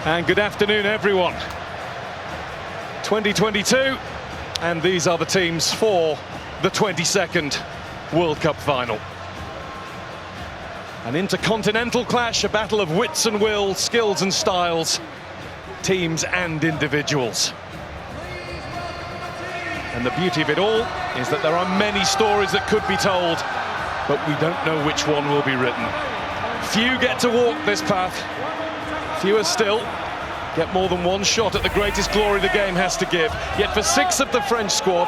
And good afternoon, everyone. 2022, and these are the teams for the 22nd World Cup final. An intercontinental clash, a battle of wits and will, skills and styles, teams and individuals. And the beauty of it all is that there are many stories that could be told, but we don't know which one will be written. Few get to walk this path, fewer still get more than one shot at the greatest glory the game has to give. Yet for 6 of the French squad,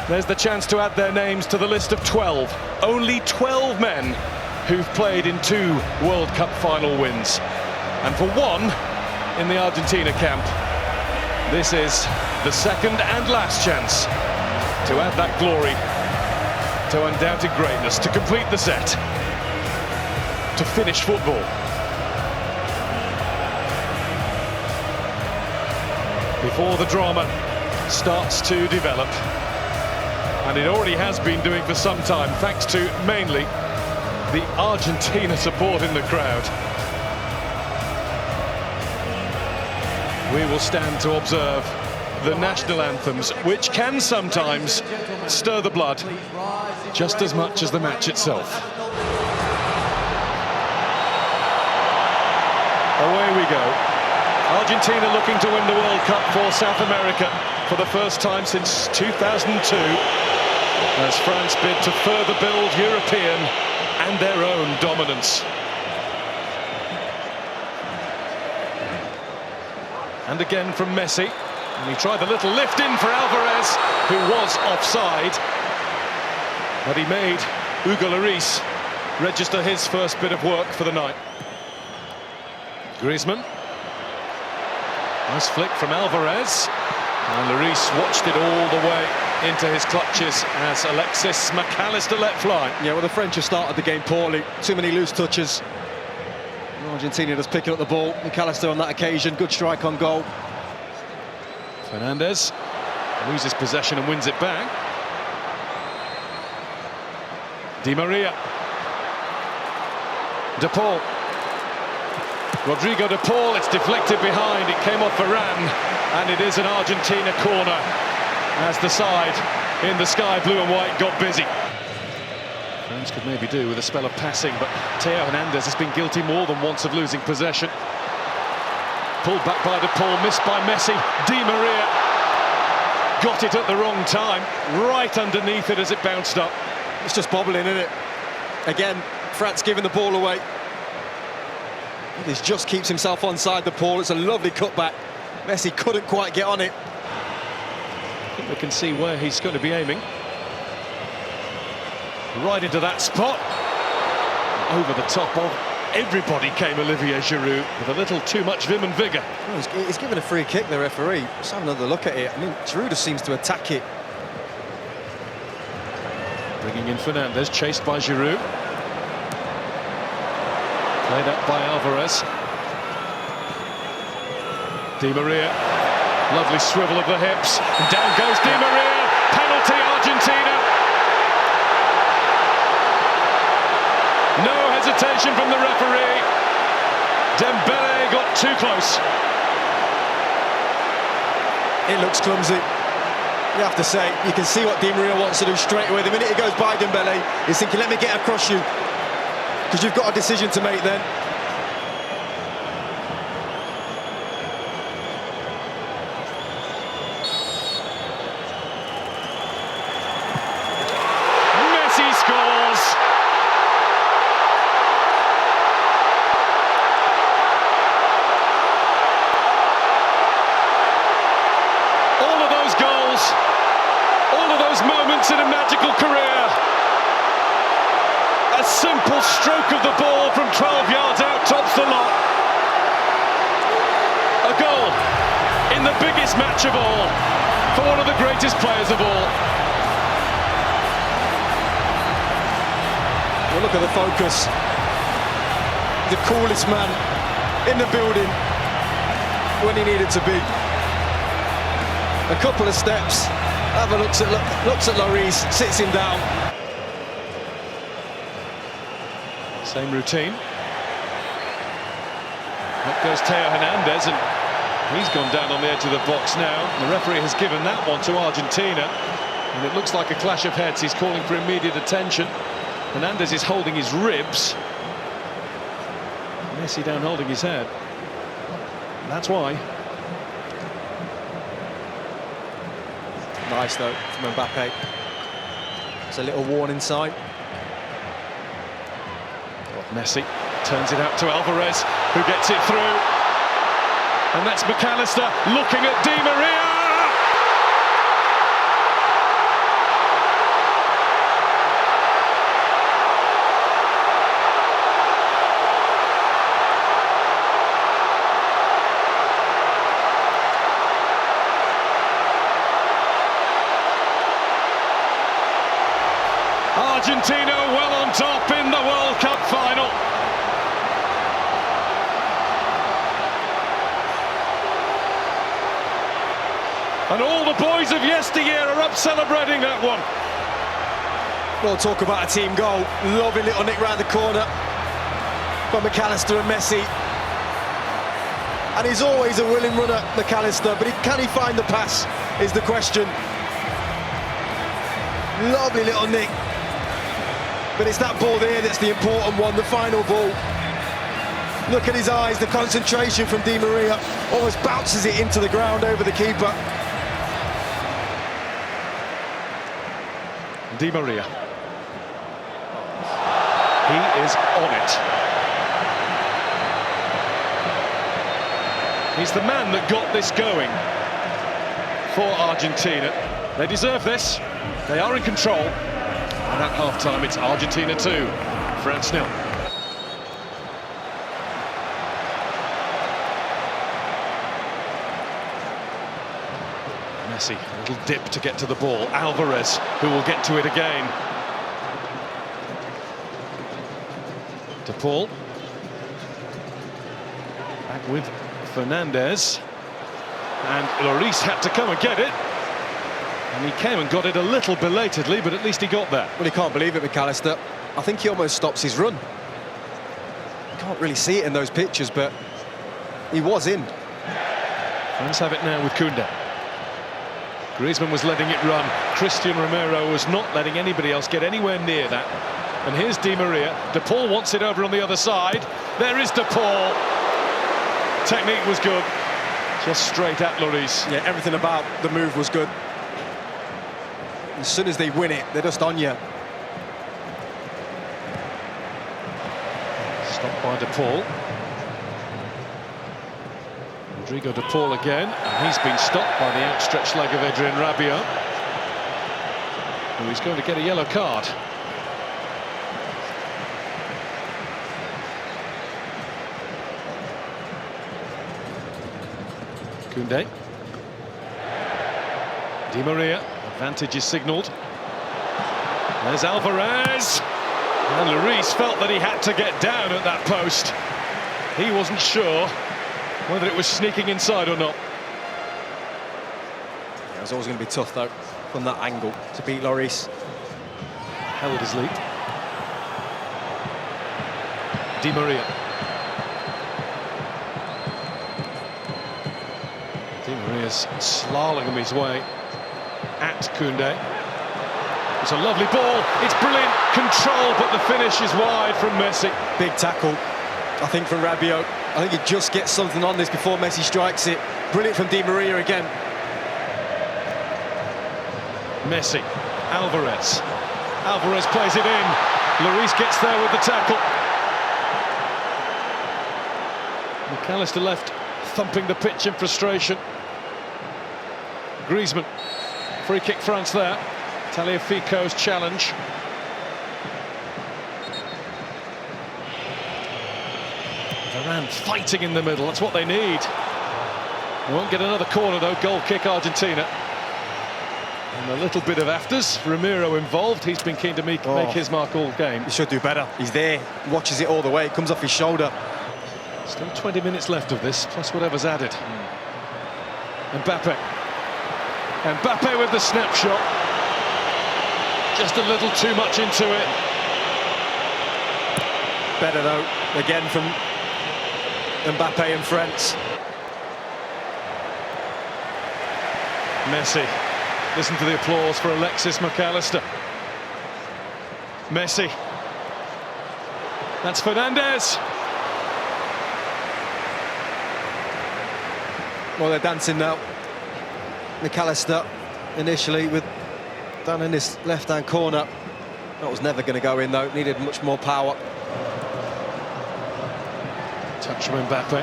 there's the chance to add their names to the list of 12. Only 12 men who've played in 2 World Cup final wins. And for one in the Argentina camp, this is the second and last chance to add that glory to undoubted greatness, to complete the set, to finish football. Before the drama starts to develop, and it already has been doing for some time, thanks to mainly the Argentina support in the crowd. We will stand to observe the national anthems, which can sometimes stir the blood just as much as the match itself. Away we go. Argentina looking to win the World Cup for South America for the first time since 2002, as France bid to further build European and their own dominance. And again from Messi, and he tried the little lift in for Alvarez, who was offside, but he made Hugo Lloris register his first bit of work for the night. Griezmann. Nice flick from Alvarez, and Lloris watched it all the way into his clutches as Alexis McAllister let fly. Yeah, well, the French have started the game poorly. Too many loose touches. Argentina just picking up the ball. McAllister on that occasion, good strike on goal. Fernandez loses possession and wins it back. Di Maria. De Paul. Rodrigo de Paul, it's deflected behind, it came off Varane, and it is an Argentina corner as the side in the sky blue and white got busy. France could maybe do with a spell of passing, but Theo Hernandez has been guilty more than once of losing possession. Pulled back by de Paul, missed by Messi. Di Maria got it at the wrong time, right underneath it as it bounced up. It's just bobbling, isn't it? Again, France giving the ball away. He just keeps himself onside the ball. It's a lovely cutback. Messi couldn't quite get on it. I think we can see where he's going to be aiming. Right into that spot. Over the top of everybody came Olivier Giroud with a little too much vim and vigour. Well, he's given a free kick, the referee. Let's have another look at it. I mean, Giroud just seems to attack it. Bringing in Fernandez, chased by Giroud. Played up by Alvarez. Di Maria, lovely swivel of the hips, and down goes Di Maria. Penalty Argentina. No hesitation from the referee. Dembele got too close. It looks clumsy. You have to say, you can see what Di Maria wants to do straight away. The minute he goes by Dembele, he's thinking, let me get across you. Because you've got a decision to make then. Messi scores! All of those goals, all of those moments in a magical career. A simple stroke of the ball from 12 yards out tops the lot. A goal in the biggest match of all for one of the greatest players of all. Well, look at the focus. The coolest man in the building when he needed to be. A couple of steps, have a looks at Lloris, sits him down. Same routine. Up goes Theo Hernandez, and He's gone down on the edge of the box now. The referee has given that one to Argentina. And it looks like a clash of heads. He's calling for immediate attention. Hernandez is holding his ribs. Messi down holding his head. That's why. Nice though from Mbappe. It's a little warning sign. Messi turns it out to Alvarez, who gets it through. And that's McAllister looking at Di Maria. Argentina well on top in the World Cup final. And all the boys of yesteryear are up celebrating that one. Well, talk about a team goal. Lovely little nick round the corner from McAllister and Messi. And he's always a willing runner, McAllister, but can he find the pass is the question. Lovely little nick. But it's that ball there that's the important one, the final ball. Look at his eyes, the concentration from Di Maria. Almost bounces it into the ground over the keeper. Di Maria. He is on it. He's the man that got this going for Argentina. They deserve this. They are in control. And at half-time, it's Argentina 2, France 0. Messi, a little dip to get to the ball. Alvarez, who will get to it again. De Paul. Back with Fernandez. And Lloris had to come and get it. And he came and got it a little belatedly, but at least he got there. Well, he can't believe it, McAllister. I think he almost stops his run. You can't really see it in those pictures, but he was in. France have it now with Koundé. Griezmann was letting it run. Christian Romero was not letting anybody else get anywhere near that. And here's Di Maria. De Paul wants it over on the other side. There is De Paul. Technique was good. Just straight at Lloris. Yeah, everything about the move was good. As soon as they win it, they're just on you. Stopped by De Paul. Rodrigo De Paul again, and he's been stopped by the outstretched leg of Adrien Rabiot, who is going to get a yellow card. Koundé. Di Maria. Advantage is signalled. There's Alvarez. And Lloris felt that he had to get down at that post. He wasn't sure whether it was sneaking inside or not. Yeah, it was always going to be tough, though, from that angle, to beat Lloris. Held his lead. Di Maria. Di Maria's slaloming his way at Koundé. It's a lovely ball, it's brilliant control, but the finish is wide from Messi. Big tackle, I think, from Rabiot. I think he just gets something on this before Messi strikes it. Brilliant from Di Maria again. Messi, Alvarez. Alvarez plays it in. Lloris gets there with the tackle. McAllister left thumping the pitch in frustration. Griezmann. Free kick France there. Tagliafico's challenge. Varane fighting in the middle, that's what they need. They won't get another corner though, goal kick Argentina. And a little bit of afters, Romero involved, he's been keen to make his mark all game. He should do better, he's there, he watches it all the way, it comes off his shoulder. Still 20 minutes left of this, plus whatever's added. Mbappe. Mbappe with the snapshot. Just a little too much into it. Better though, again from Mbappe and France. Messi. Listen to the applause for Alexis McAllister. Messi. That's Fernandez. Well, they're dancing now. McAllister initially down in this left-hand corner. That was never going to go in though. Needed much more power. Touch from Mbappe.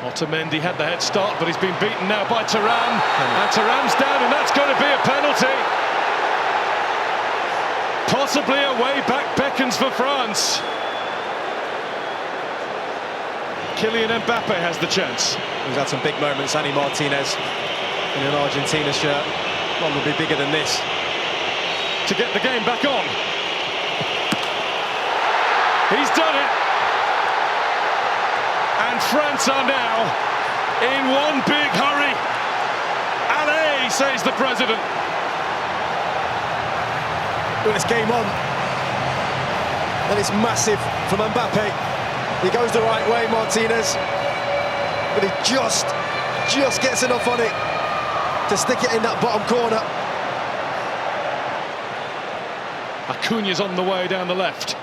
Otamendi had the head start, but he's been beaten now by Thuram. And Thuram's down, and that's going to be a penalty. Possibly a way back beckons for France. Kylian Mbappe has the chance. He's had some big moments, Annie Martinez, in an Argentina shirt. One will be bigger than this. To get the game back on. He's done it. And France are now in one big hurry. Allez, says the president. Well, it's game on. And it's massive from Mbappe. He goes the right way, Martinez. But he just gets enough on it to stick it in that bottom corner. Acuña's on the way down the left.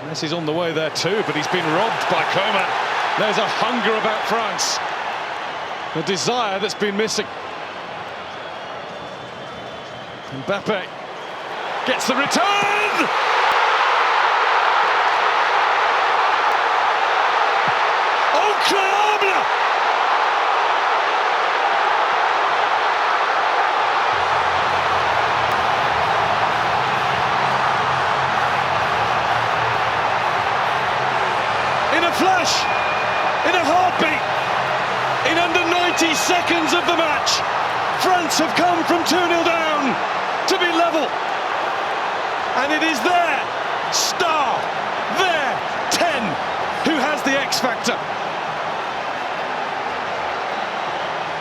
Messi's on the way there too, but he's been robbed by Coman. There's a hunger about France. A desire that's been missing. Mbappe gets the return! Incroyable! In a flash, in a heartbeat, in under 90 seconds of the match, France have come from 2-0 down to be level. And it is their star, their 10, who has the X factor.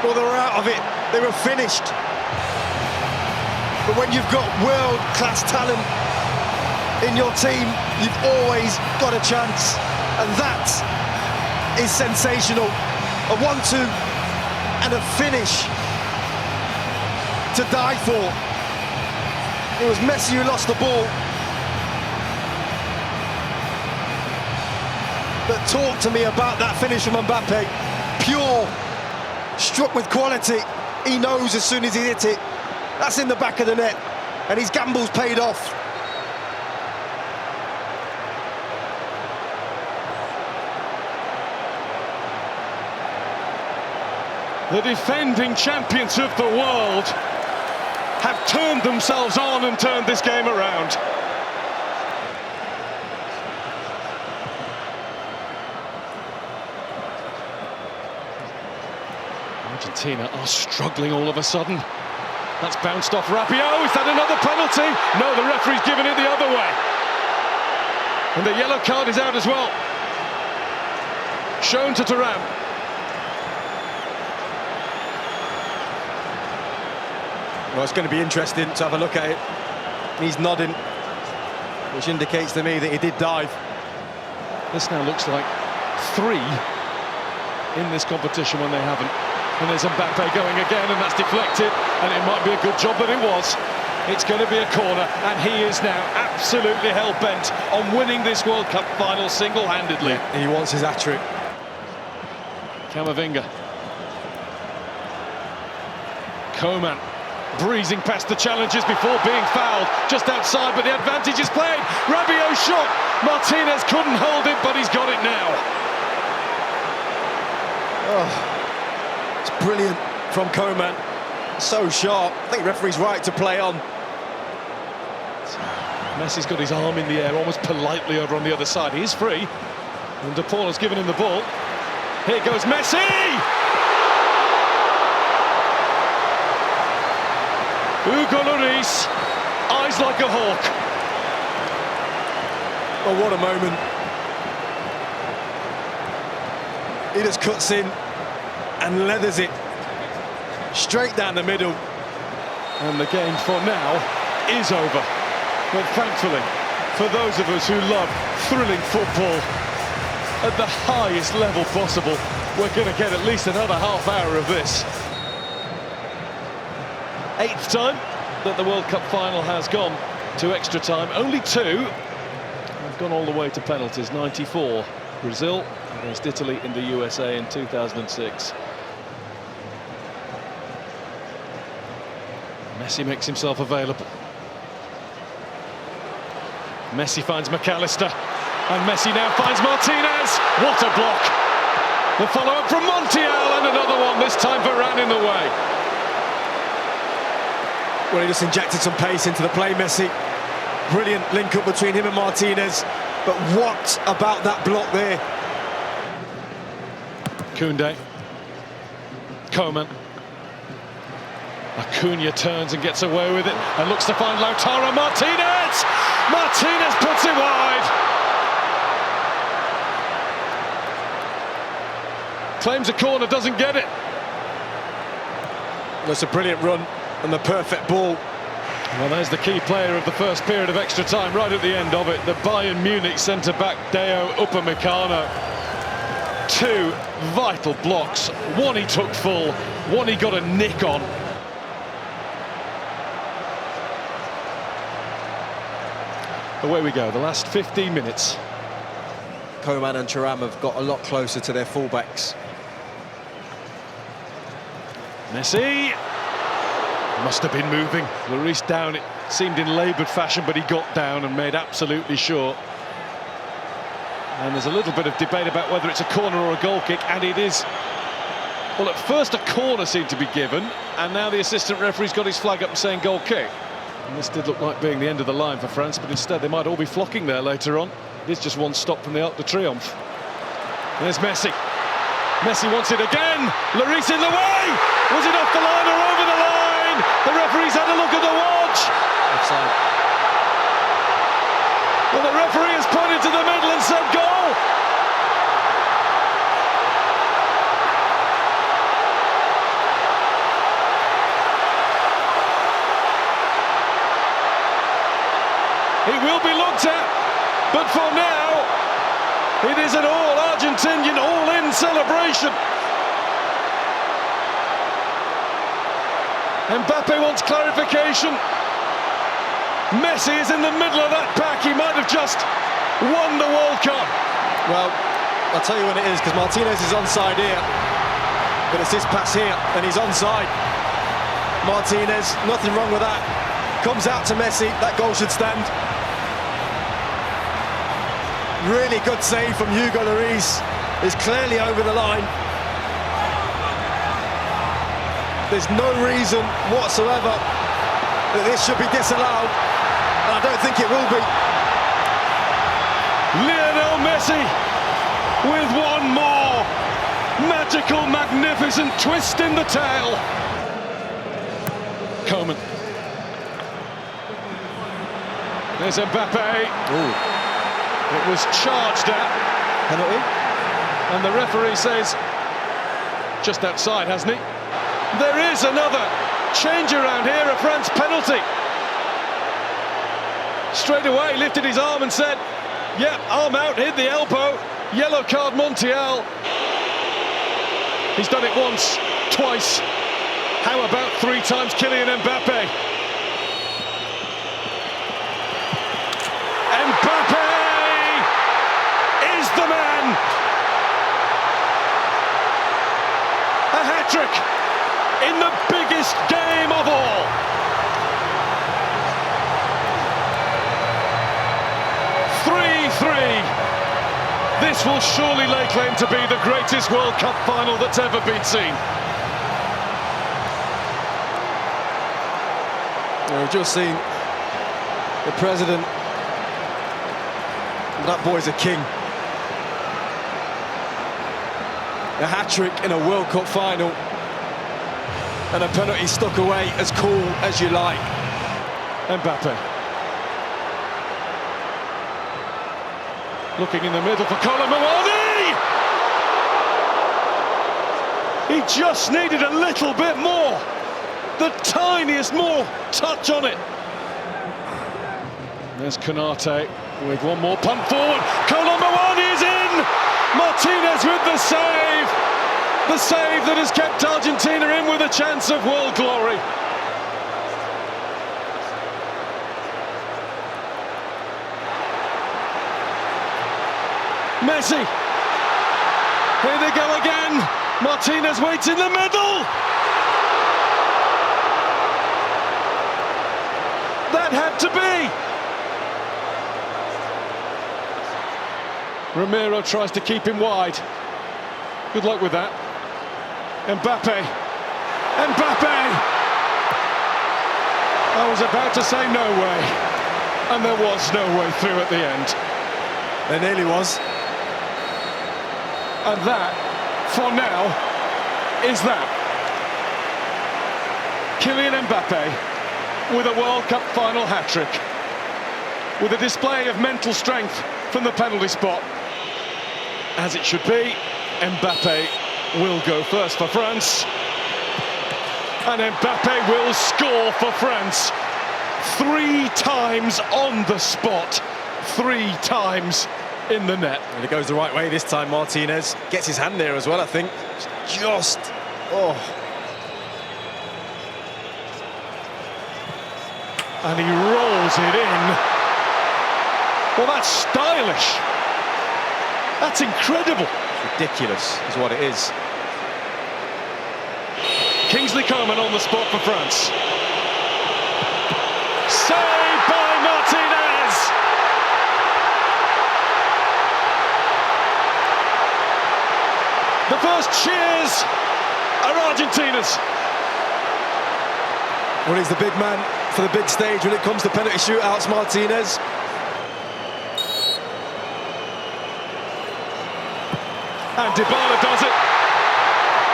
Well, they were out of it. They were finished. But when you've got world-class talent in your team, you've always got a chance. And that is sensational. A 1-2 and a finish to die for. It was Messi who lost the ball. But talk to me about that finish from Mbappe. Pure, struck with quality. He knows as soon as he hit it, that's in the back of the net. And his gamble's paid off. The defending champions of the world have turned themselves on and turned this game around. Argentina are struggling all of a sudden. That's bounced off Rabiot. Is that another penalty? No, the referee's given it the other way. And the yellow card is out as well. Shown to Thuram. Well, it's going to be interesting to have a look at it. He's nodding, which indicates to me that he did dive. This now looks like 3 in this competition when they haven't. And there's Mbappe going again, and that's deflected. And it might be a good job that it was. It's going to be a corner, and he is now absolutely hell-bent on winning this World Cup final single-handedly. He wants his hat-trick. Camavinga. Coman. Breezing past the challenges before being fouled, just outside, but the advantage is played. Rabiot shot. Martinez couldn't hold it, but he's got it now. Oh, it's brilliant from Coman. So sharp. I think the referee's right to play on. Messi's got his arm in the air, almost politely over on the other side. He is free, and De Paul has given him the ball. Here goes Messi! Hugo Lloris, eyes like a hawk. Oh, what a moment. He just cuts in and leathers it straight down the middle. And the game for now is over. But thankfully, for those of us who love thrilling football at the highest level possible, we're going to get at least another half hour of this. 8th time that the World Cup final has gone to extra time. Only 2 have gone all the way to penalties. 94, Brazil against Italy in the USA in 2006. Messi makes himself available. Messi finds McAllister, and Messi now finds Martinez. What a block! The follow-up from Montiel, and another one, this time Varane in the way. Well, he just injected some pace into the play, Messi. Brilliant link-up between him and Martinez. But what about that block there? Koundé. Coman. Acuna turns and gets away with it and looks to find Lautaro Martinez! Martinez puts it wide! Claims a corner, doesn't get it. That's a brilliant run and the perfect ball. Well, there's the key player of the first period of extra time, right at the end of it. The Bayern Munich centre-back, Deo Upamecano. 2 vital blocks. One he took full, one he got a nick on. Away we go, the last 15 minutes. Coman and Thuram have got a lot closer to their fullbacks. Messi must have been moving. Lloris down, it seemed in laboured fashion, but he got down and made absolutely sure. And there's a little bit of debate about whether it's a corner or a goal kick, and it is. Well, at first a corner seemed to be given, and now the assistant referee's got his flag up and saying goal kick. And this did look like being the end of the line for France, but instead they might all be flocking there later on. It is just one stop from the Arc de Triomphe. There's Messi. Messi wants it again. Lloris in the way. Was it off the line or over the line? The referee's had a look at the watch. Offside. Well, the referee has pointed to the middle and said goal. It will be looked at, but for now, it is an all-Argentinian, all-in celebration. Mbappe wants clarification. Messi is in the middle of that pack. He might have just won the World Cup. Well, I'll tell you when it is, because Martinez is onside here. But it's this pass here, and he's onside. Martinez, nothing wrong with that. Comes out to Messi, that goal should stand. Really good save from Hugo Lloris. Is clearly over the line. There's no reason whatsoever that this should be disallowed, and I don't think it will be. Lionel Messi with one more magical, magnificent twist in the tail. Coman. There's Mbappe. Ooh. It was charged at. Penalty? And the referee says, just outside, hasn't he? There is another change around here, a France penalty. Straight away lifted his arm and said, yep, arm out, hit the elbow, yellow card Montiel. He's done it once, twice. How about 3 times Kylian Mbappe? Mbappe is the man. A hat-trick in the biggest game of all. This will surely lay claim to be the greatest World Cup final that's ever been seen. We've just seen the president. That boy's a king. A hat-trick in a World Cup final. And a penalty stuck away as cool as you like. Mbappe. Looking in the middle for Colomboani! He just needed a little bit more. The tiniest more touch on it. There's Konate with one more punt forward. Colomboani is in! Martinez with the save! The save that has kept Argentina in with a chance of world glory. Messi. Here they go again. Martinez waits in the middle. That had to be. Ramiro tries to keep him wide. Good luck with that. Mbappe. I was about to say no way, and there was no way through at the end. There nearly was. And that, for now, is that. Kylian Mbappe with a World Cup final hat-trick, with a display of mental strength from the penalty spot. As it should be, Mbappe will go first for France. And Mbappe will score for France. 3 times on the spot, 3 times in the net. And it goes the right way this time. Martinez gets his hand there as well, I think. Just, oh. And he rolls it in. Well, that's stylish. That's incredible. It's ridiculous, is what it is. Kingsley Coman on the spot for France. Saved by Martinez! The first cheers are Argentina's. Well, he's the big man for the big stage when it comes to penalty shootouts, Martinez. And Dybala does it.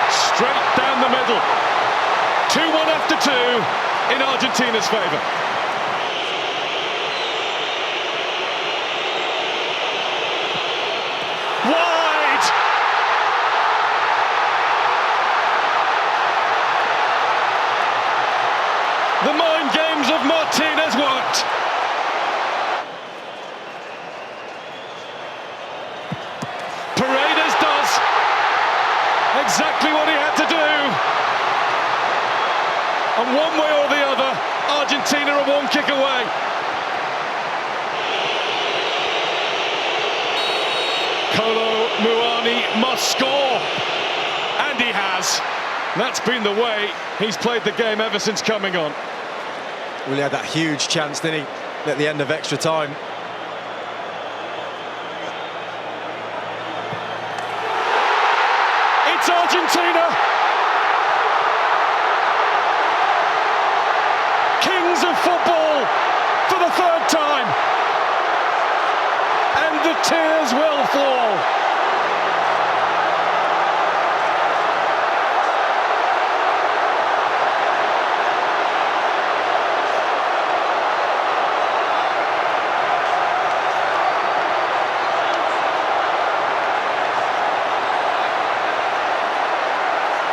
Straight down the middle. 2-1 after 2 in Argentina's favour. Wide! The mind games of Martinez worked. Paredes does exactly what he had to do. And one way or the other, Argentina are 1 kick away. Kolo Muani must score. And he has. That's been the way he's played the game ever since coming on. Well, he had that huge chance, didn't he, at the end of extra time. It's Argentina! Kings of football for the 3rd time! And the tears will fall!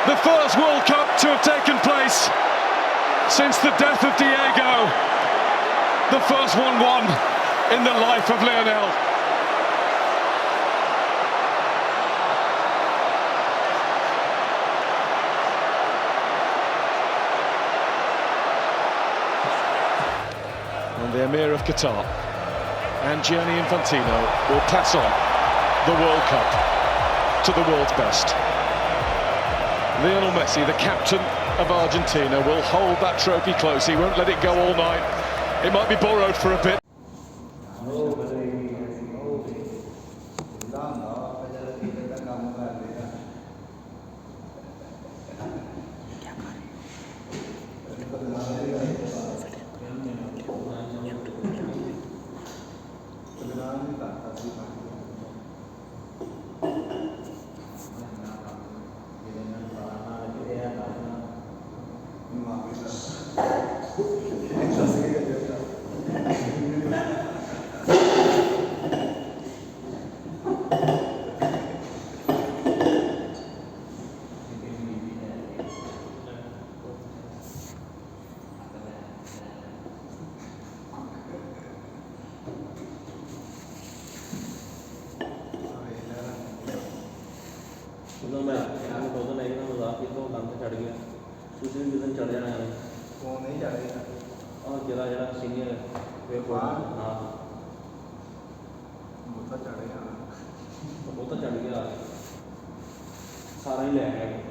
The first World Cup to have taken place since the death of Diego. The first one won in the life of Lionel. And the Emir of Qatar and Gianni Infantino will pass on the World Cup to the world's best. Lionel Messi, the captain of Argentina, will hold that trophy close. He won't let it go all night. It might be borrowed for a bit. Senior Thailand